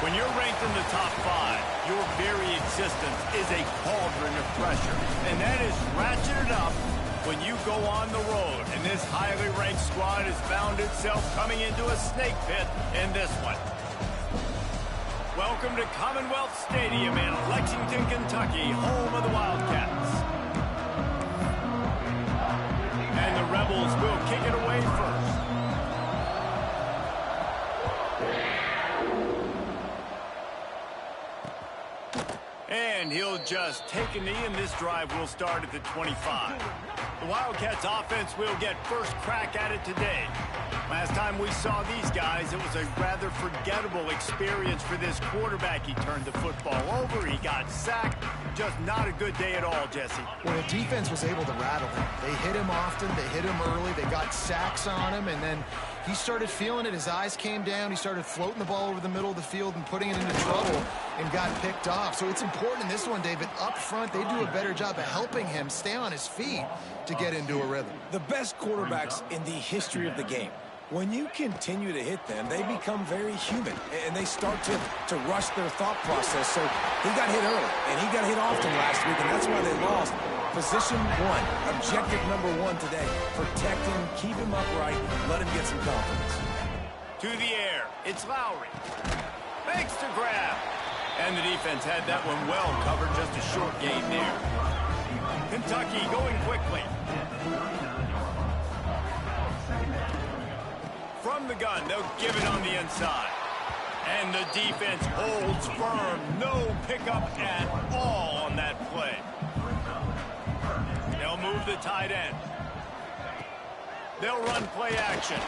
When you're ranked in the top 5, your very existence is a cauldron of pressure. And that is ratcheted up when you go on the road. And this highly ranked squad has found itself coming into a snake pit in this one. Welcome to Commonwealth Stadium in Lexington, Kentucky, home of the Wildcats. And the Rebels will kick it away first. And he'll just take a knee, and this drive will start at the 25. The Wildcats offense will get first crack at it today. Last time we saw these guys, it was a rather forgettable experience for this quarterback. He turned the football over, he got sacked. Just not a good day at all, Jesse. Well, the defense was able to rattle him. They hit him often, they hit him early, they got sacks on him, and then he started feeling it. His eyes came down, he started floating the ball over the middle of the field and putting it into trouble and got picked off. So it's important in this one, David, up front, they do a better job of helping him stay on his feet to get into a rhythm. The best quarterbacks in the history of the game, when you continue to hit them, they become very human, and they start to rush their thought process. So he got hit early, and he got hit often last week, and that's why they lost. Position 1, objective number 1 today. Protect him, keep him upright, let him get some confidence. To the air, it's Lowry. Makes the grab. And the defense had that one well covered, just a short gain there. Kentucky going quickly. From the gun, they'll give it on the inside. And the defense holds firm. No pickup at all on that play. They'll move the tight end. They'll run play action.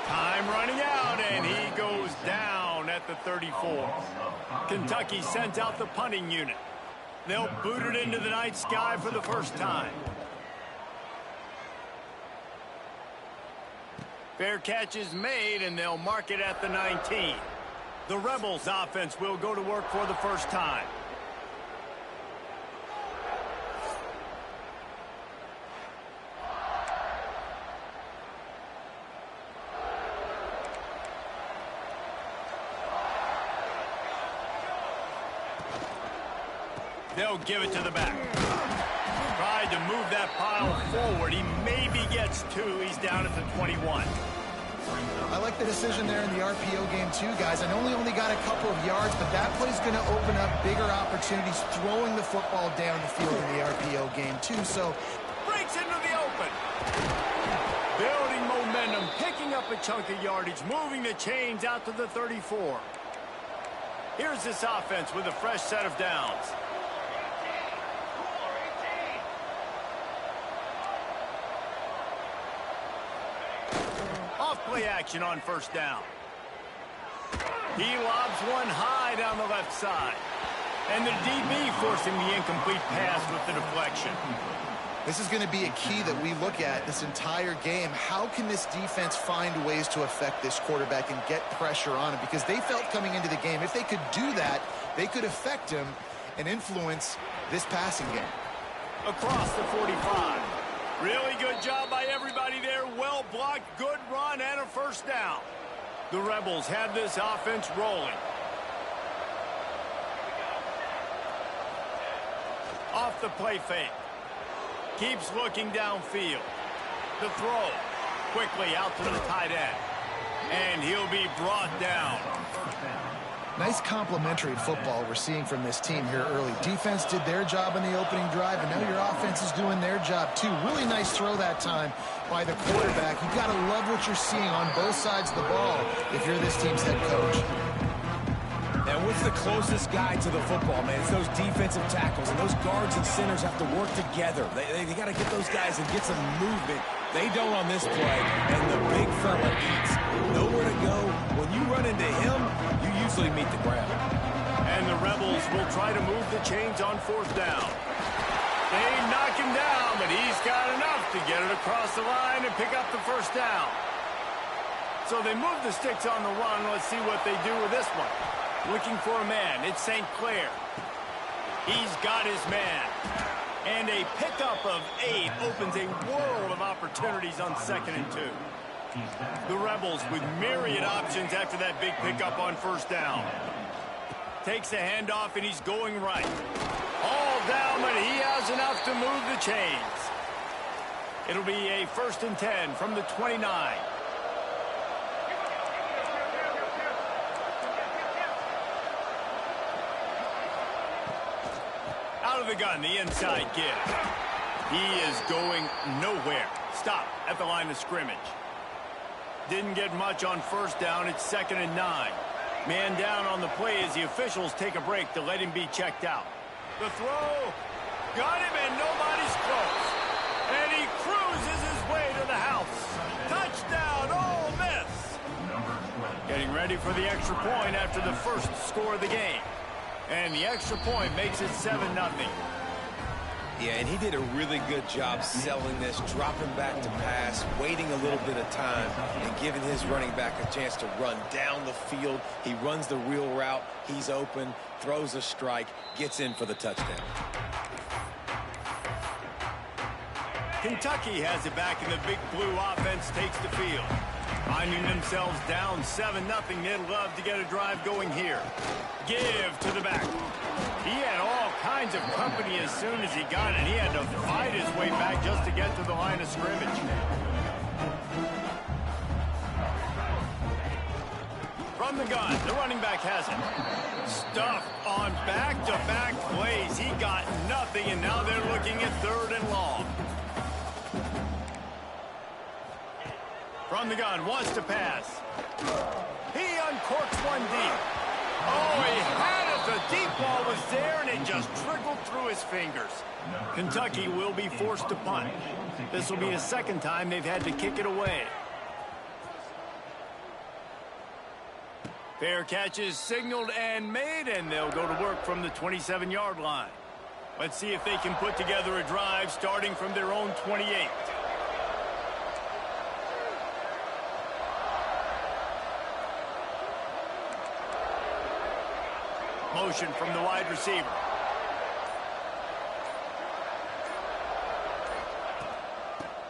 Time running out, and he goes down at the 34. Kentucky sent out the punting unit. They'll boot it into the night sky for the first time. Fair catch is made, and they'll mark it at the 19. The Rebels offense will go to work for the first time. They'll give it to the back. Tried to move that pile forward. He maybe gets 2. He's down at the 21. I like the decision there in the RPO game too, guys. I know he only got a couple of yards, but that play's going to open up bigger opportunities throwing the football down the field in the RPO game too. So breaks into the open. Building momentum, picking up a chunk of yardage, moving the chains out to the 34. Here's this offense with a fresh set of downs. Play action on first down. He lobs one high down the left side. And the DB forcing the incomplete pass with the deflection. This is going to be a key that we look at this entire game. How can this defense find ways to affect this quarterback and get pressure on him? Because they felt coming into the game, if they could do that, they could affect him and influence this passing game. Across the 45. Really good job by everybody there. Well blocked, good run, and a first down. The Rebels have this offense rolling. Off the play fake. Keeps looking downfield. The throw. Quickly out to the tight end. And he'll be brought down. Nice complementary football we're seeing from this team here early. Defense did their job in the opening drive, and now your offense is doing their job too. Really nice throw that time by the quarterback. You've got to love what you're seeing on both sides of the ball if you're this team's head coach. And what's the closest guy to the football, man? It's those defensive tackles, and those guards and centers have to work together. They got to get those guys and get some movement. They don't on this play, and the big fella eats. Nowhere to go. When you run into him, you usually meet the ground. And the Rebels will try to move the chains on fourth down. They knock him down, but he's got enough to get it across the line and pick up the first down. So they move the sticks on the run. Let's see what they do with this one. Looking for a man. It's St. Clair. He's got his man. And a pickup of 8 opens a world of opportunities on 2nd and 2. The Rebels with myriad options after that big pickup on first down. Takes the handoff, and he's going right. All down, but he has enough to move the chains. It'll be a 1st and 10 from the 29. Out of the gun, the inside give. He is going nowhere. Stop at the line of scrimmage. Didn't get much on first down. It's 2nd and 9. Man down on the play as the officials take a break to let him be checked out. The throw. Got him, and nobody's close. And he cruises his way to the house. Touchdown, Ole Miss. Getting ready for the extra point after the first score of the game. And the extra point makes it 7-0. Yeah, and he did a really good job selling this, dropping back to pass, waiting a little bit of time, and giving his running back a chance to run down the field. He runs the real route. He's open, throws a strike, gets in for the touchdown. Kentucky has it back, and the Big Blue offense takes the field. Finding themselves down 7-0, they'd love to get a drive going here. Give to the back. He had all kinds of company as soon as he got it. He had to fight his way back just to get to the line of scrimmage. From the gun, the running back has it. Stuffed on back-to-back plays. He got nothing, and now they're looking at 3rd and long. From the gun, wants to pass. He uncorks one deep. Oh, he had it. The deep ball was there, and it just trickled through his fingers. Kentucky will be forced to punt. This will be the 2nd time they've had to kick it away. Fair catch is signaled and made, and they'll go to work from the 27-yard line. Let's see if they can put together a drive starting from their own 28. Motion from the wide receiver.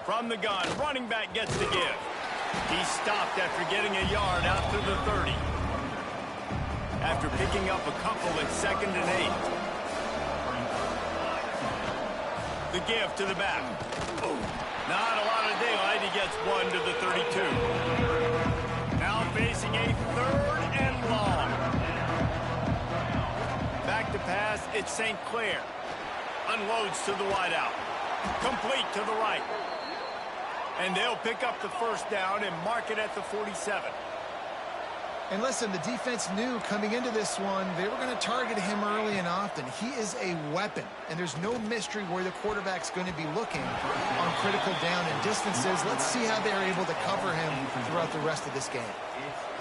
From the gun, running back gets the give. He stopped after getting a yard out to the 30. After picking up a couple at 2nd and 8. The give to the back. Oh, not a lot of daylight. He gets one to the 32. Now facing a 3rd and long. Back to pass, it's St. Clair. Unloads to the wideout. Complete to the right. And they'll pick up the 1st down and mark it at the 47. And listen, the defense knew coming into this one, they were going to target him early and often. He is a weapon, and there's no mystery where the quarterback's going to be looking on critical down and distances. Let's see how they're able to cover him throughout the rest of this game.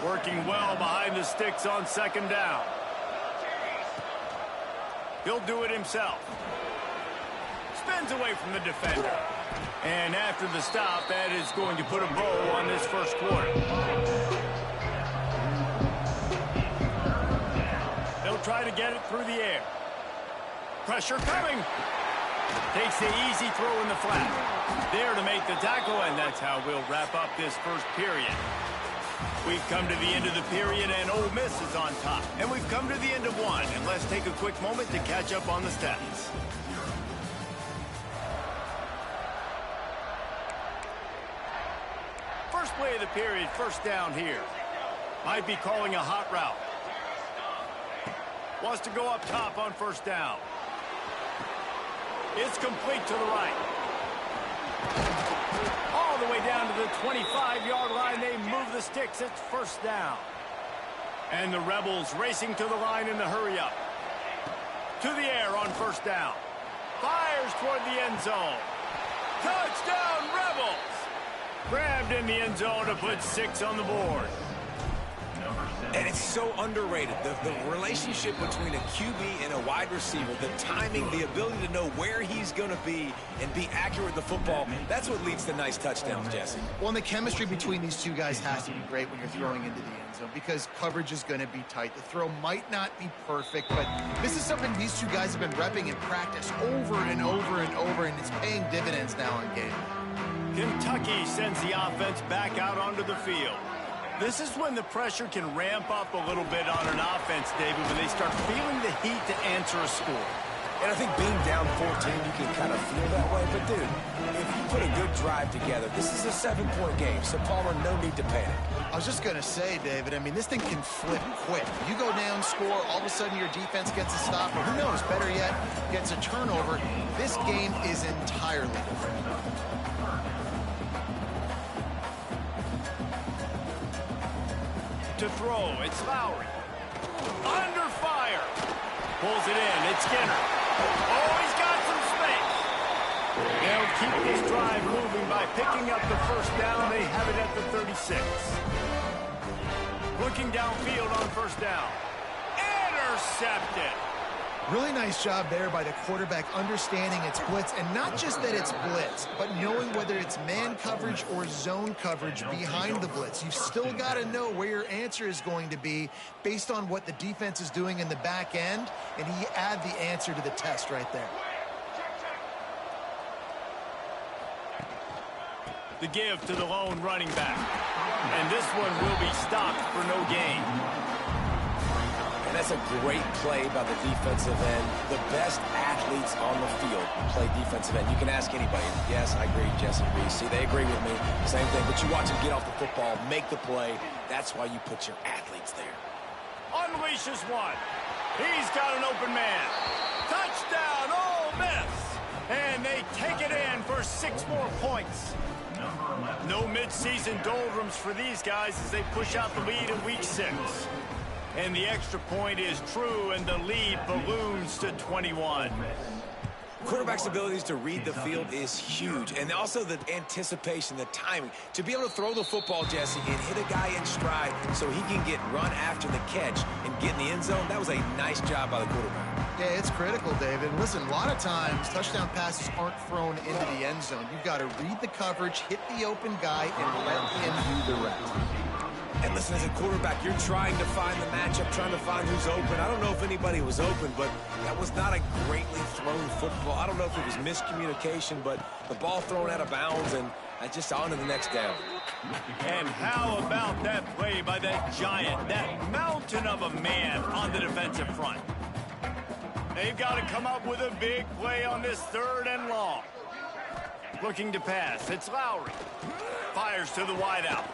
Working well behind the sticks on 2nd down. He'll do it himself. Spins away from the defender. And after the stop, that is going to put a bow on this 1st quarter. They'll try to get it through the air. Pressure coming. Takes the easy throw in the flat. There to make the tackle, and that's how we'll wrap up this 1st period. We've come to the end of the period, and Ole Miss is on top. And we've come to the end of one, and let's take a quick moment to catch up on the stats. First play of the period, 1st down here. Might be calling a hot route. Wants to go up top on 1st down. It's complete to the right. All the way down to the 25-yard line. They move the sticks. It's 1st down. And the Rebels racing to the line in the hurry-up. To the air on 1st down. Fires toward the end zone. Touchdown, Rebels! Grabbed in the end zone to put 6 on the board. And it's so underrated. The relationship between a QB and a wide receiver, the timing, the ability to know where he's going to be and be accurate with the football, that's what leads to nice touchdowns, Jesse. Well, and the chemistry between these two guys has to be great when you're throwing into the end zone because coverage is going to be tight. The throw might not be perfect, but this is something these two guys have been repping in practice over and over and over, and it's paying dividends now in game. Kentucky sends the offense back out onto the field. This is when the pressure can ramp up a little bit on an offense, David, when they start feeling the heat to answer a score. And I think being down 14, you can kind of feel that way. But, dude, if you put a good drive together, this is a 7-point game. So, Palmer, no need to panic. I was just going to say, David, I mean, this thing can flip quick. You go down, score, all of a sudden your defense gets a stop, or who knows, better yet, gets a turnover. This game is entirely different. To throw, it's Lowry. Under fire. Pulls it in, it's Skinner. Oh, he's got some space. They'll keep this drive moving by picking up the first down. They have it at the 36. Looking downfield on first down. Intercepted. Really nice job there by the quarterback understanding it's blitz, and not just that it's blitz, but knowing whether it's man coverage or zone coverage behind the blitz. You've still got to know where your answer is going to be based on what the defense is doing in the back end, and he add the answer to the test right there. The give to the lone running back. And this one will be stopped for no gain. And that's a great play by the defensive end. The best athletes on the field play defensive end. You can ask anybody. Yes, I agree, Jesse Reese. See, they agree with me. Same thing. But you watch them get off the football, make the play. That's why you put your athletes there. Unleashes one. He's got an open man. Touchdown, Ole Miss. And they take it in for 6 more points. No midseason doldrums for these guys as they push out the lead in week 6. And the extra point is true, and the lead balloons to 21. Quarterback's abilities to read the field is huge, and also the anticipation, the timing. To be able to throw the football, Jesse, and hit a guy in stride so he can get run after the catch and get in the end zone, that was a nice job by the quarterback. Yeah, it's critical, David. Listen, a lot of times touchdown passes aren't thrown into the end zone. You've got to read the coverage, hit the open guy, and let him do the rest. And listen, as a quarterback, you're trying to find the matchup, trying to find who's open. I don't know if anybody was open, but that was not a greatly thrown football. I don't know if it was miscommunication, but the ball thrown out of bounds, and just on to the next down. And how about that play by that giant, that mountain of a man on the defensive front? They've got to come up with a big play on this 3rd and long. Looking to pass, it's Lowry. Fires to the wideout.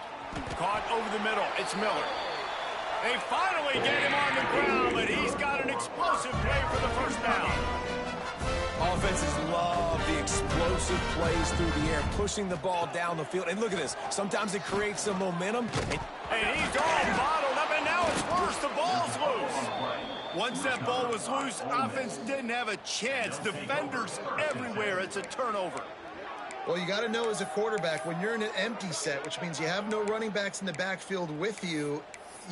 Caught over the middle, it's Miller. They finally get him on the ground, but he's got an explosive play for the first down. Offenses love the explosive plays through the air, pushing the ball down the field. And look at this. Sometimes it creates some momentum. And he's all bottled up, and now it's worse. The ball's loose. Once that ball was loose, offense didn't have a chance. Defenders everywhere. It's a turnover. Well, you got to know as a quarterback, when you're in an empty set, which means you have no running backs in the backfield with you,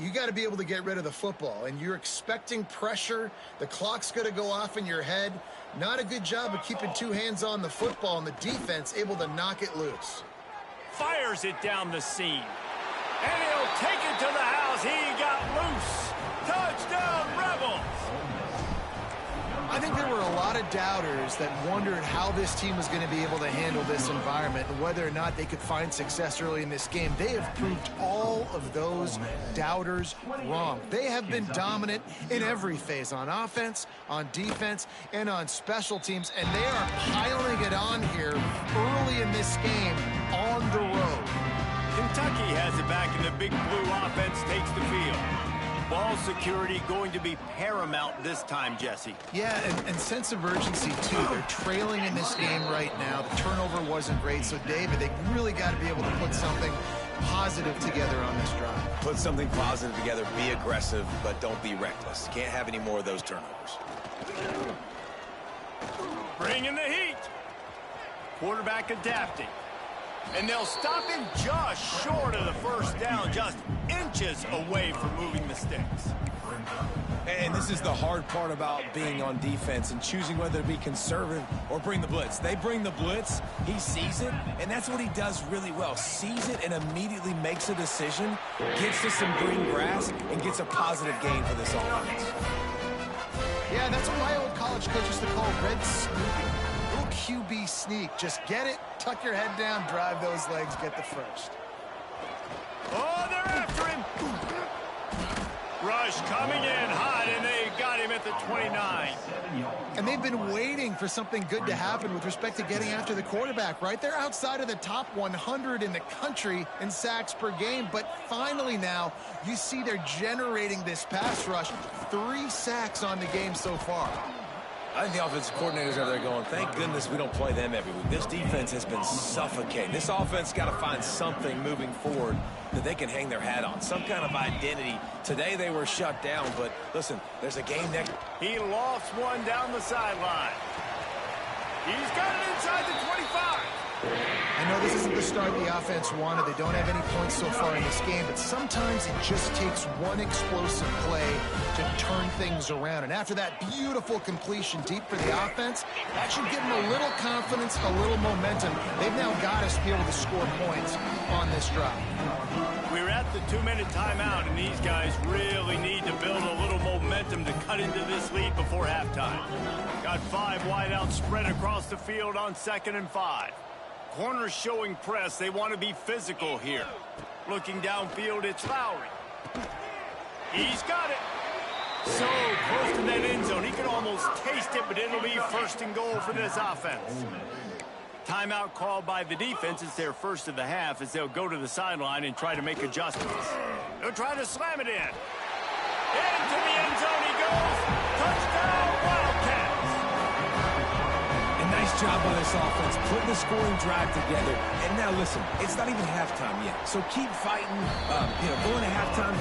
you got to be able to get rid of the football. And you're expecting pressure. The clock's going to go off in your head. Not a good job of keeping 2 hands on the football, and the defense able to knock it loose. Fires it down the seam. And he'll take it to the house. He got loose. Touchdown, Rebels. I think there were a lot of doubters that wondered how this team was going to be able to handle this environment and whether or not they could find success early in this game. They have proved all of those doubters wrong. They have been dominant in every phase, on offense, on defense, and on special teams, and they are piling it on here early in this game on the road. Kentucky has it back, and the big blue offense takes the field. Ball security going to be paramount this time, Jesse. Yeah, and sense of urgency, too. They're trailing in this game right now. The turnover wasn't great, so, David, they really got to be able to put something positive together on this drive. Put something positive together. Be aggressive, but don't be reckless. Can't have any more of those turnovers. Bringing the heat. Quarterback adapting. And they'll stop him just short of the first down, just inches away from moving the sticks. And this is the hard part about being on defense and choosing whether to be conservative or bring the blitz. They bring the blitz, he sees it, and that's what he does really well. Sees it and immediately makes a decision, gets to some green grass, and gets a positive gain for this offense. Yeah, that's what my old college coach used to call red snooping. Little QB sneak. Just get it, tuck your head down, drive those legs, get the first. Oh, they're after him. Rush coming in hot, and they got him at the 29. And they've been waiting for something good to happen with respect to getting after the quarterback, right? They're outside of the top 100 in the country in sacks per game, but finally now you see they're generating this pass rush. 3 sacks on the game so far. I think the offensive coordinators are there going, thank goodness we don't play them every week. This defense has been suffocating. This offense got to find something moving forward that they can hang their hat on, some kind of identity. Today they were shut down, but listen, there's a game next. He lost one down the sideline. He's got it inside the 25. I know this isn't the start the offense wanted. They don't have any points so far in this game, but sometimes it just takes one explosive play to turn things around. And after that beautiful completion deep for the offense, that should give them a little confidence, a little momentum. They've now got us to be able to score points on this drive. We're at the 2-minute timeout, and these guys really need to build a little momentum to cut into this lead before halftime. Got 5 wideouts spread across the field on 2nd and 5. Corners showing press. They want to be physical here. Looking downfield, it's Lowry. He's got it. So close to that end zone. He can almost taste it, but it'll be 1st and goal for this offense. Timeout called by the defense. It's their first of the half as they'll go to the sideline and try to make adjustments. They'll try to slam it in. Into the end zone he goes. Touchdown, Wildcats. Nice job by this offense, putting the scoring drive together. And now listen, it's not even halftime yet. So keep fighting, going to halftime,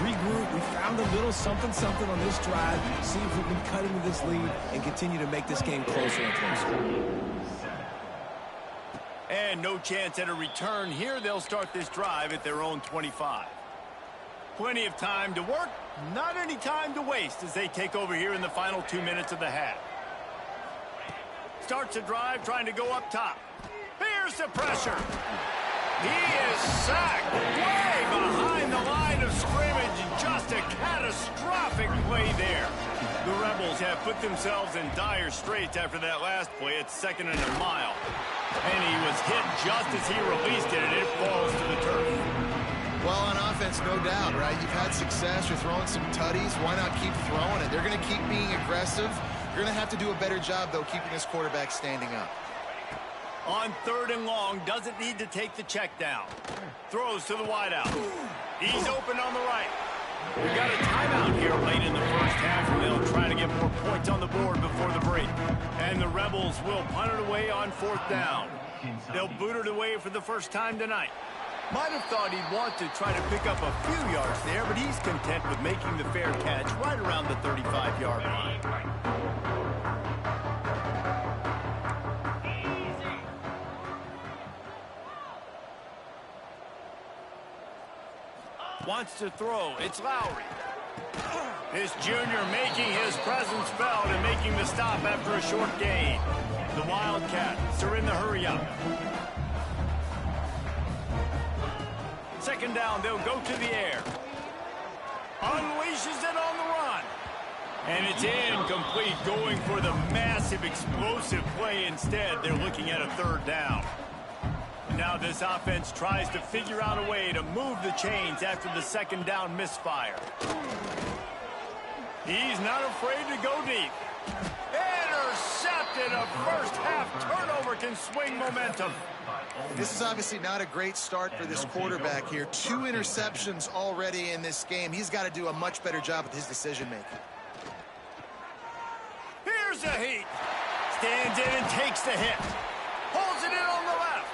regroup. We found a little something on this drive. See if we can cut into this lead and continue to make this game closer and closer. And no chance at a return here. They'll start this drive at their own 25. Plenty of time to work, not any time to waste as they take over here in the final 2 minutes of the half. Starts a drive trying to go up top. Here's the pressure. He is sacked way behind the line of scrimmage. Just a catastrophic play there. The Rebels have put themselves in dire straits after that last play. It's 2nd and a mile. And he was hit just as he released it, and it falls to the turf. Well, on offense, no doubt, right? You've had success. You're throwing some tutties. Why not keep throwing it? They're going to keep being aggressive. You're going to have to do a better job, though, keeping this quarterback standing up. On 3rd and long, doesn't need to take the check down. Throws to the wideout. He's open on the right. We've got a timeout here late in the first half, and they'll try to get more points on the board before the break. And the Rebels will punt it away on 4th down. They'll boot it away for the first time tonight. Might have thought he'd want to try to pick up a few yards there, but he's content with making the fair catch right around the 35-yard line. Wants to throw. It's Lowry. This junior making his presence felt and making the stop after a short gain. The Wildcats are in the hurry-up. 2nd down, they'll go to the air. Unleashes it on the run. And it's incomplete, going for the massive explosive play instead. They're looking at a 3rd down. Now this offense tries to figure out a way to move the chains after the 2nd down misfire. He's not afraid to go deep. Intercepted. A first half turnover can swing momentum. This is obviously not a great start for this quarterback here. 2 interceptions already in this game. He's got to do a much better job with his decision-making. Here's a heat. Stands in and takes the hit. Holds it in on the left.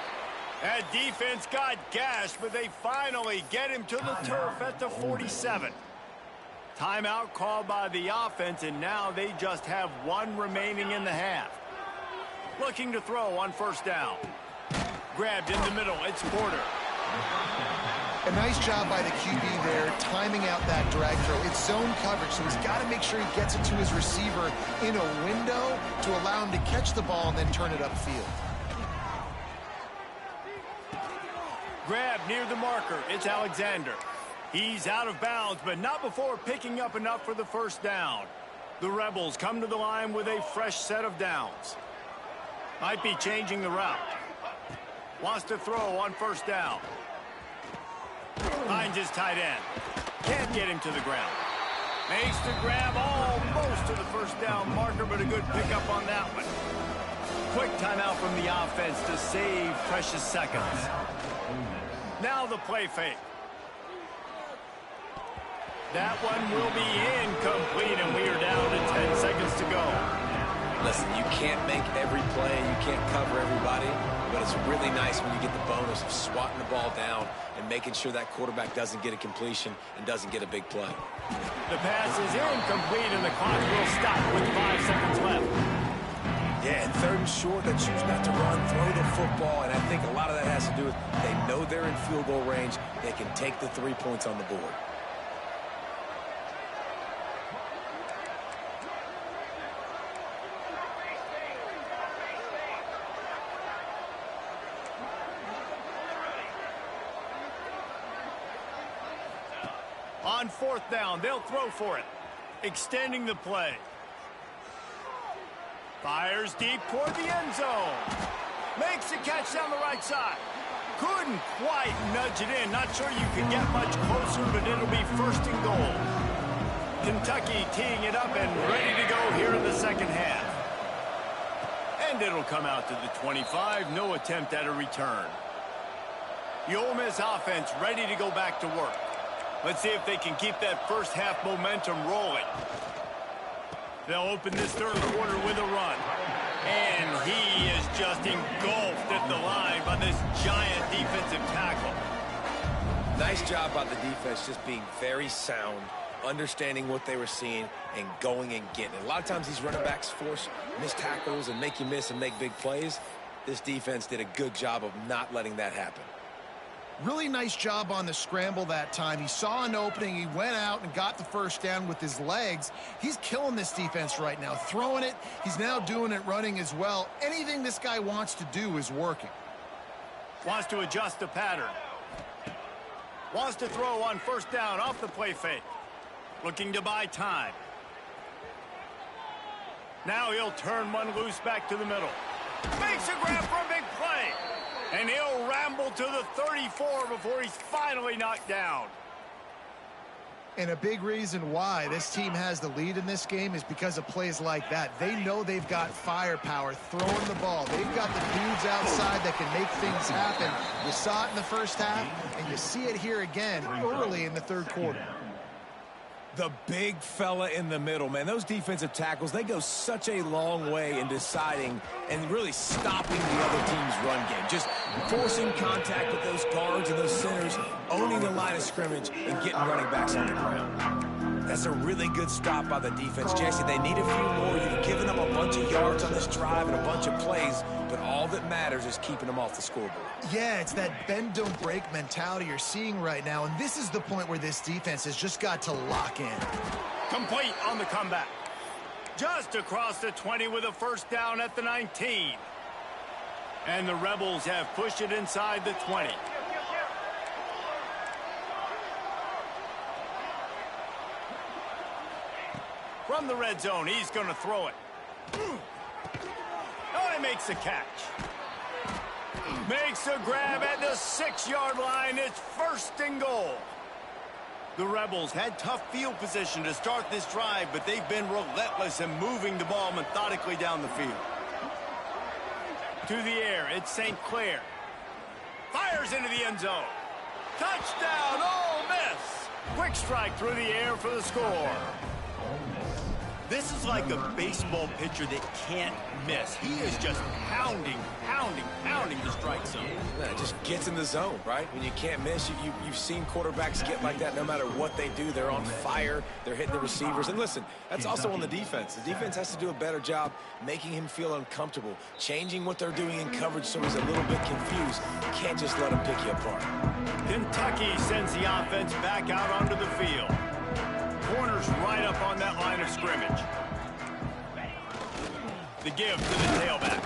That defense got gashed, but they finally get him to the turf at the 47. Timeout called by the offense, and now they just have 1 remaining in the half. Looking to throw on 1st down. Grabbed in the middle. It's Porter. A nice job by the QB there, timing out that drag throw. It's zone coverage, so he's got to make sure he gets it to his receiver in a window to allow him to catch the ball and then turn it upfield. Grab near the marker. It's Alexander. He's out of bounds, but not before picking up enough for the first down. The Rebels come to the line with a fresh set of downs. Might be changing the route. Wants to throw on first down. Finds his tight end. Can't get him to the ground. Makes the grab almost to the first down marker, but a good pickup on that one. Quick timeout from the offense to save precious seconds. Now the play fake. That one will be incomplete, and we are down to 10 seconds to go. Listen, you can't make every play, you can't cover everybody, but it's really nice when you get the bonus of swatting the ball down and making sure that quarterback doesn't get a completion and doesn't get a big play. The pass is incomplete, and the clock will stop with 5 seconds left. Yeah, and third and short, they choose not to run, throw the football, and I think a lot of that has to do with they know they're in field goal range. They can take the 3 points on the board. On fourth down, they'll throw for it. Extending the play. Fires deep toward the end zone. Makes a catch down the right side. Couldn't quite nudge it in. Not sure you can get much closer, but it'll be first and goal. Kentucky teeing it up and ready to go here in the second half. And it'll come out to the 25. No attempt at a return. The Ole Miss offense ready to go back to work. Let's see if they can keep that first half momentum rolling. They'll open this third quarter with a run. And he is just engulfed at the line by this giant defensive tackle. Nice job by the defense just being very sound, understanding what they were seeing, and going and getting it. A lot of times these running backs force missed tackles and make you miss and make big plays. This defense did a good job of not letting that happen. Really nice job on the scramble that time. He saw an opening. He went out and got the first down with his legs. He's killing this defense right now. Throwing it. He's now doing it running as well. Anything this guy wants to do is working. Wants to adjust the pattern. Wants to throw on first down off the play fake. Looking to buy time. Now he'll turn one loose back to the middle. Makes a grab for a big play. And he'll ramble to the 34 before he's finally knocked down. And a big reason why this team has the lead in this game is because of plays like that. They know they've got firepower throwing the ball. They've got the dudes outside that can make things happen. You saw it in the first half, and you see it here again early in the third quarter. The big fella in the middle, man. Those defensive tackles, they go such a long way in deciding and really stopping the other team's run game. Just forcing contact with those guards and those centers, owning the line of scrimmage, and getting running backs on the ground. That's a really good stop by the defense. Jesse, they need a few more. You've given up a bunch of yards on this drive and a bunch of plays, but all that matters is keeping them off the scoreboard. Yeah, it's that bend, don't break mentality you're seeing right now, and this is the point where this defense has just got to lock in. Complete on the comeback. Just across the 20 with a first down at the 19. And the Rebels have pushed it inside the 20. From the red zone, he's going to throw it. Oh, he makes the catch. Makes a grab at the 6-yard line. It's first and goal. The Rebels had tough field position to start this drive, but they've been relentless in moving the ball methodically down the field. To the air, it's St. Clair. Fires into the end zone. Touchdown, Ole Miss. Quick strike through the air for the score. This is like a baseball pitcher that can't miss. He is just pounding the strike zone. Yeah, it just gets in the zone, right? When you can't miss, you've seen quarterbacks get like that no matter what they do. They're on fire. They're hitting the receivers. And listen, that's also on the defense. The defense has to do a better job making him feel uncomfortable, changing what they're doing in coverage so he's a little bit confused. You can't just let him pick you apart. Kentucky sends the offense back out onto the field. Corners right up on that line of scrimmage. The give to the tailback.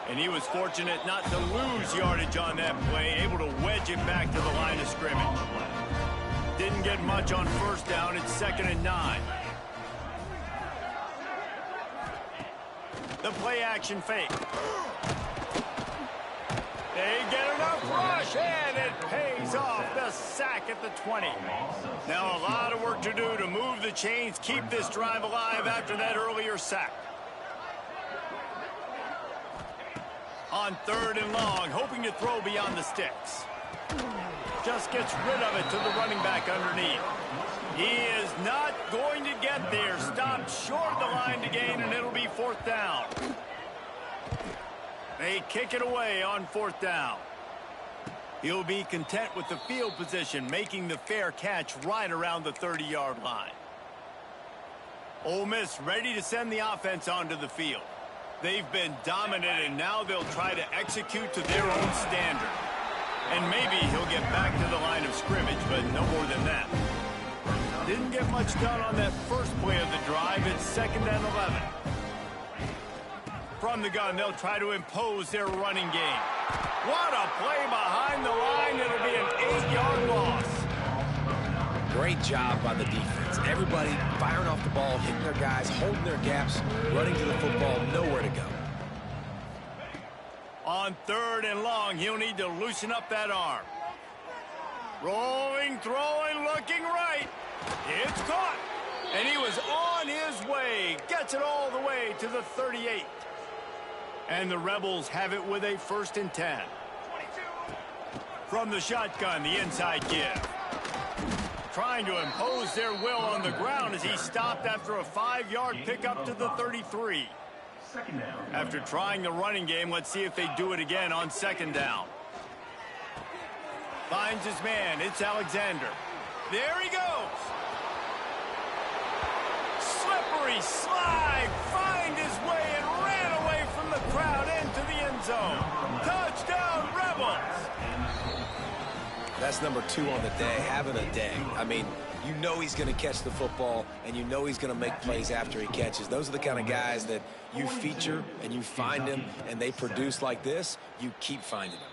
And he was fortunate not to lose yardage on that play, able to wedge it back to the line of scrimmage. Didn't get much on first down. It's 2nd and 9. The play action fake. They get enough rush, and it pays off. The sack at the 20. Now a lot of work to do to move the chains, keep this drive alive after that earlier sack. On 3rd and long, hoping to throw beyond the sticks. Just gets rid of it to the running back underneath. He is not going to get there. Stopped short of the line to gain, and it'll be 4th down. They kick it away on 4th down. He'll be content with the field position, making the fair catch right around the 30-yard line. Ole Miss ready to send the offense onto the field. They've been dominant, and now they'll try to execute to their own standard. And maybe he'll get back to the line of scrimmage, but no more than that. Didn't get much done on that first play of the drive. It's 2nd and 11. From the gun, they'll try to impose their running game. What a play behind the line. It'll be an 8-yard loss. Great job by the defense. Everybody firing off the ball, hitting their guys, holding their gaps, running to the football, nowhere to go. On 3rd and long, he'll need to loosen up that arm. Rolling, throwing, looking right. It's caught. And he was on his way. Gets it all the way to the 38. And the Rebels have it with a 1st and 10. From the shotgun, the inside give. Trying to impose their will on the ground as he stopped after a 5-yard pickup to the 33. After trying the running game, let's see if they do it again on 2nd down. Finds his man. It's Alexander. There he goes. Slippery slide. Find his way and ran away from the crowd into the end zone. Touchdown, Rebels. That's number 2 on the day, having a day. I mean, you know he's going to catch the football, and you know he's going to make plays after he catches. Those are the kind of guys that you feature, and you find them, and they produce like this. You keep finding them.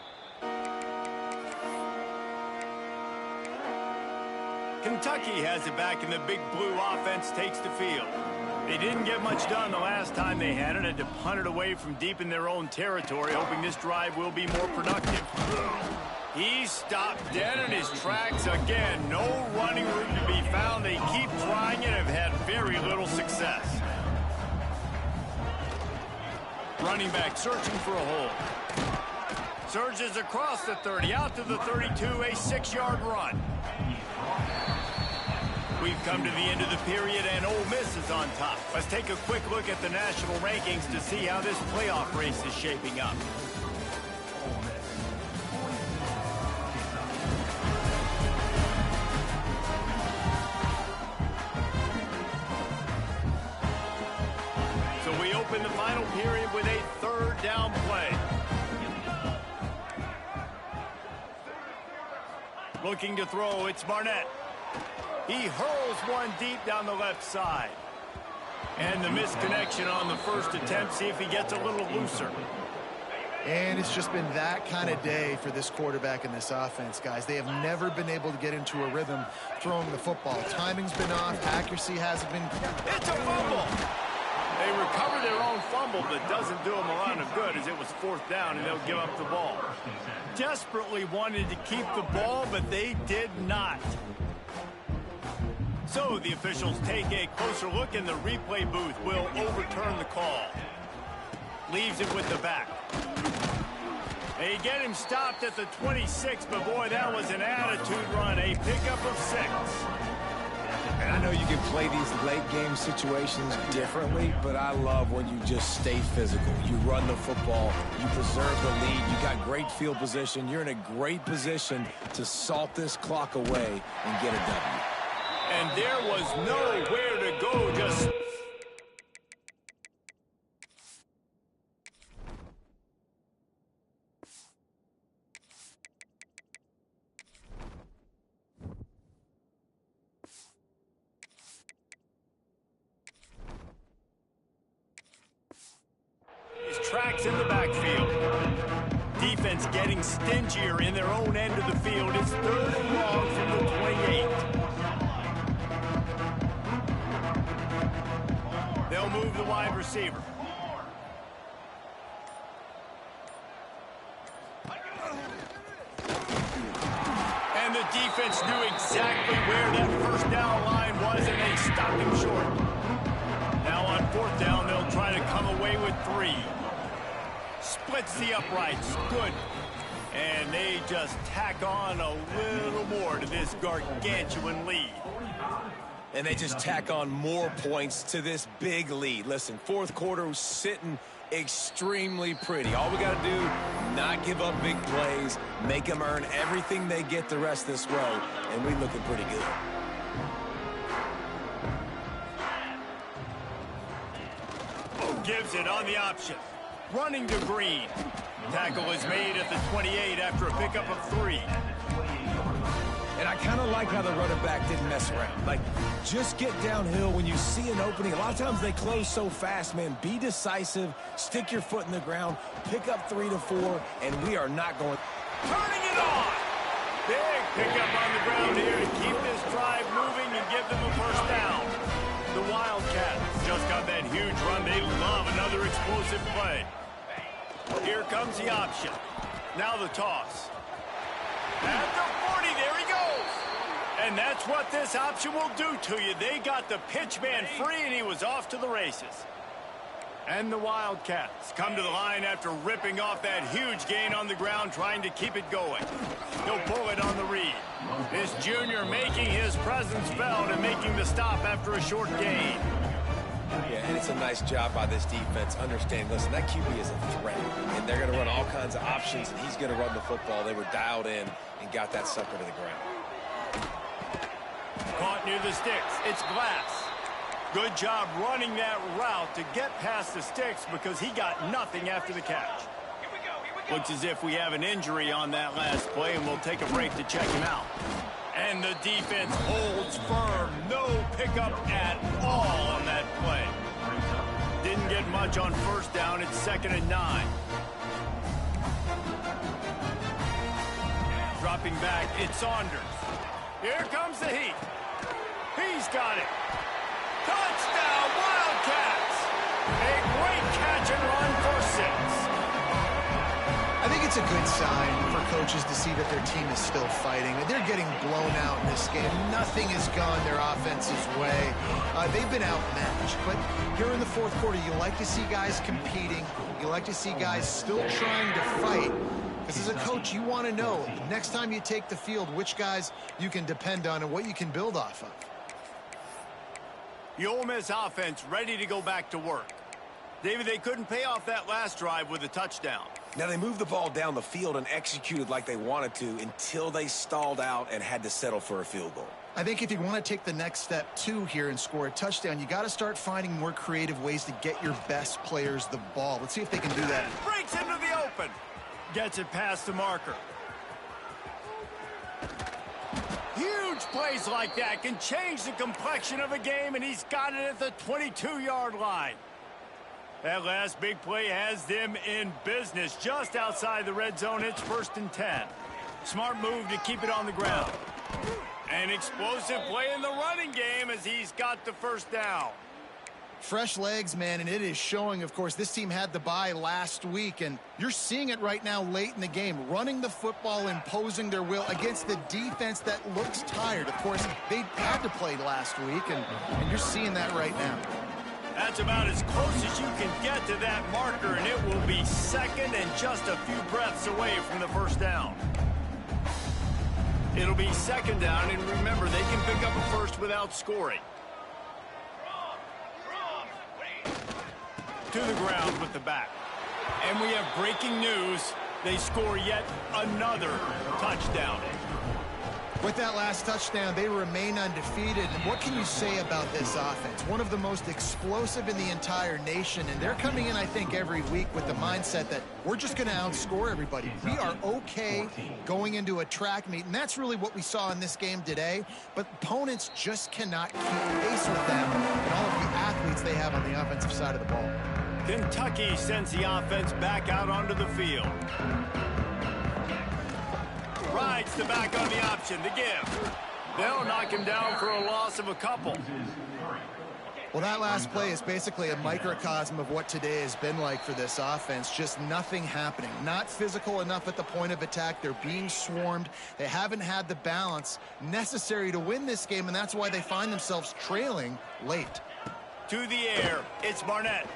Kentucky has it back, and the big blue offense takes the field. They didn't get much done the last time they had it. Had to punt it away from deep in their own territory, hoping this drive will be more productive. He stopped dead in his tracks again. No running room to be found. They keep trying it and have had very little success. Running back searching for a hole. Surges across the 30, out to the 32, a 6-yard run. We've come to the end of the period, and Ole Miss is on top. Let's take a quick look at the national rankings to see how this playoff race is shaping up. So we open the final period with a 3rd down play. Looking to throw, it's Barnett. He hurls one deep down the left side. And the misconnection on the first attempt. See if he gets a little looser. And it's just been that kind of day for this quarterback and this offense, guys. They have never been able to get into a rhythm throwing the football. Timing's been off. Accuracy hasn't been. It's a fumble. They recover their own fumble, but doesn't do them a lot of good as it was 4th down, and they'll give up the ball. Desperately wanted to keep the ball, but they did not. So the officials take a closer look, and the replay booth will overturn the call. Leaves it with the back. They get him stopped at the 26, but boy, that was an attitude run. A pickup of 6. And I know you can play these late-game situations differently, but I love when you just stay physical. You run the football, you preserve the lead, you got great field position. You're in a great position to salt this clock away and get a W. And there was nowhere to go, just... Tracks in the backfield. Defense getting stingier in their own end of the field. It's 3rd and long from the 28. They'll move the wide receiver. And the defense knew exactly where that first down line was, and they stopped him short. Now on 4th down, they'll try to come away with 3. Splits the uprights. Good. And they just tack on a little more to this gargantuan lead. And they just tack on more points to this big lead. Listen, 4th quarter was sitting extremely pretty. All we got to do, not give up big plays, make them earn everything they get the rest of this row, and we looking pretty good. Gives it on the option. Running to Green. Tackle is made at the 28 after a pickup of 3. And I kind of like how the running back didn't mess around. Like, just get downhill when you see an opening. A lot of times they close so fast, man. Be decisive, stick your foot in the ground, pick up 3 to 4, and we are not going. Turning it on. Big pickup on the ground here to keep this drive moving and give them a first down. The Wildcats just got that huge run. They love another explosive play. Here comes the option. Now the toss. At the 40, there he goes. And that's what this option will do to you. They got the pitch man free, and he was off to the races. And the Wildcats come to the line after ripping off that huge gain on the ground, trying to keep it going. He'll pull it on the read. This junior making his presence felt and making the stop after a short gain. Yeah, and it's a nice job by this defense. Understand, listen, that QB is a threat, and they're going to run all kinds of options, and he's going to run the football. They were dialed in and got that sucker to the ground. Caught near the sticks. It's Glass. Good job running that route to get past the sticks because he got nothing after the catch. Looks as if we have an injury on that last play, and we'll take a break to check him out. And the defense holds firm. No pickup at all on that play. Didn't get much on 1st down. It's 2nd and 9. Dropping back, it's Saunders. Here comes the heat. He's got it. Touchdown, Wildcats! A great catch and run for 6. I think it's a good sign for coaches to see that their team is still fighting. They're getting blown out in this game. Nothing has gone their offense's way. They've been outmatched. But here in the 4th quarter, you like to see guys competing. You like to see guys still trying to fight. Because as a coach, you want to know, next time you take the field, which guys you can depend on and what you can build off of. The Ole Miss offense ready to go back to work. David, they couldn't pay off that last drive with a touchdown. Now, they moved the ball down the field and executed like they wanted to until they stalled out and had to settle for a field goal. I think if you want to take the next step, too, here and score a touchdown, you got to start finding more creative ways to get your best players the ball. Let's see if they can do that. Breaks into the open. Gets it past the marker. Huge plays like that can change the complexion of a game, and he's got it at the 22-yard line. That last big play has them in business just outside the red zone. It's 1st and 10. Smart move to keep it on the ground. An explosive play in the running game as he's got the first down. Fresh legs, man, and it is showing, of course. This team had the bye last week, and you're seeing it right now late in the game. Running the football, imposing their will against the defense that looks tired. Of course, they had to play last week, and you're seeing that right now. That's about as close as you can get to that marker, and it will be 2nd and just a few breaths away from the first down. It'll be second down, and remember, they can pick up a first without scoring. To the ground with the back. And we have breaking news. They score yet another touchdown. With that last touchdown, they remain undefeated. And what can you say about this offense? One of the most explosive in the entire nation. And they're coming in, I think, every week with the mindset that we're just going to outscore everybody. We are okay going into a track meet. And that's really what we saw in this game today. But opponents just cannot keep pace with them and all of the athletes they have on the offensive side of the ball. Kentucky sends the offense back out onto the field. Rides the back on the option to give. They'll knock him down for a loss of a couple. Well, that last play is basically a microcosm of what today has been like for this offense. Just nothing happening. Not physical enough at the point of attack. They're being swarmed. They haven't had the balance necessary to win this game, and that's why they find themselves trailing late. To the air, it's Barnett.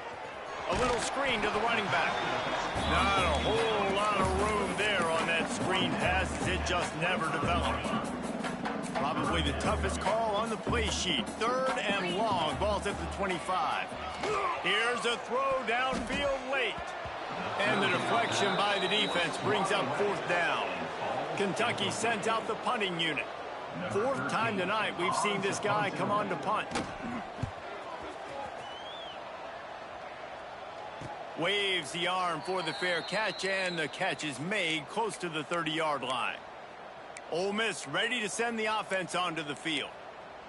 A little screen to the running back. Not a whole lot of room there on that screen pass. It just never developed. Probably the toughest call on the play sheet. Third and long. Ball's at the 25. Here's a throw downfield late. And the deflection by the defense brings up fourth down. Kentucky sends out the punting unit. Fourth time tonight we've seen this guy come on to punt. Waves the arm for the fair catch, and the catch is made close to the 30-yard line. Ole Miss ready to send the offense onto the field.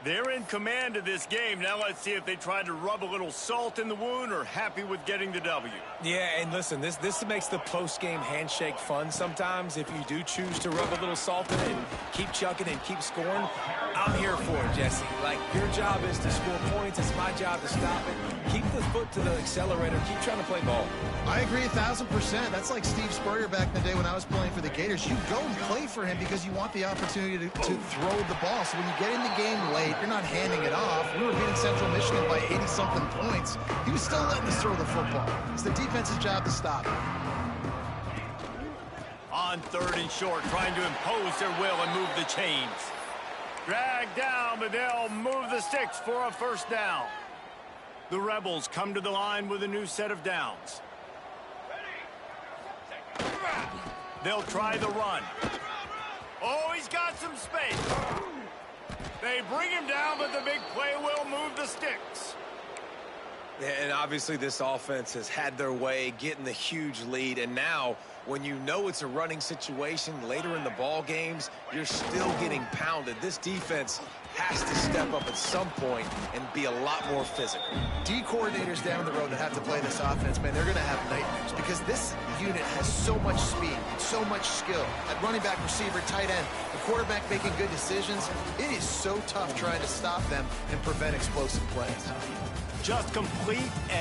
They're in command of this game. Now let's see if they try to rub a little salt in the wound or happy with getting the W. Yeah, and listen, this makes the post-game handshake fun sometimes. If you do choose to rub a little salt in it and keep chucking and keep scoring, I'm here for it, Jesse. Like, your job is to score points. It's my job to stop it. Keep the foot to the accelerator. Keep trying to play ball. I agree 1,000%. That's like Steve Spurrier back in the day when I was playing for the Gators. You go and play for him because you want the opportunity to throw the ball. So when you get in the game late, you're not handing it off. We were beating Central Michigan by 80-something points. He was still letting us throw the football. It's the defense's job to stop it. On third and short, trying to impose their will and move the chains. Dragged down, but they'll move the sticks for a first down. The Rebels come to the line with a new set of downs. They'll try the run. Oh, he's got some space. They bring him down, but the big play will move the sticks. Yeah, and obviously this offense has had their way getting the huge lead, and now when you know it's a running situation later in the ball games, you're still getting pounded. This defense has to step up at some point and be a lot more physical. D coordinators down the road that have to play this offense, man, they're going to have nightmares because this unit has so much speed, so much skill. At running back, receiver, tight end, the quarterback making good decisions. It is so tough trying to stop them and prevent explosive plays. Just complete and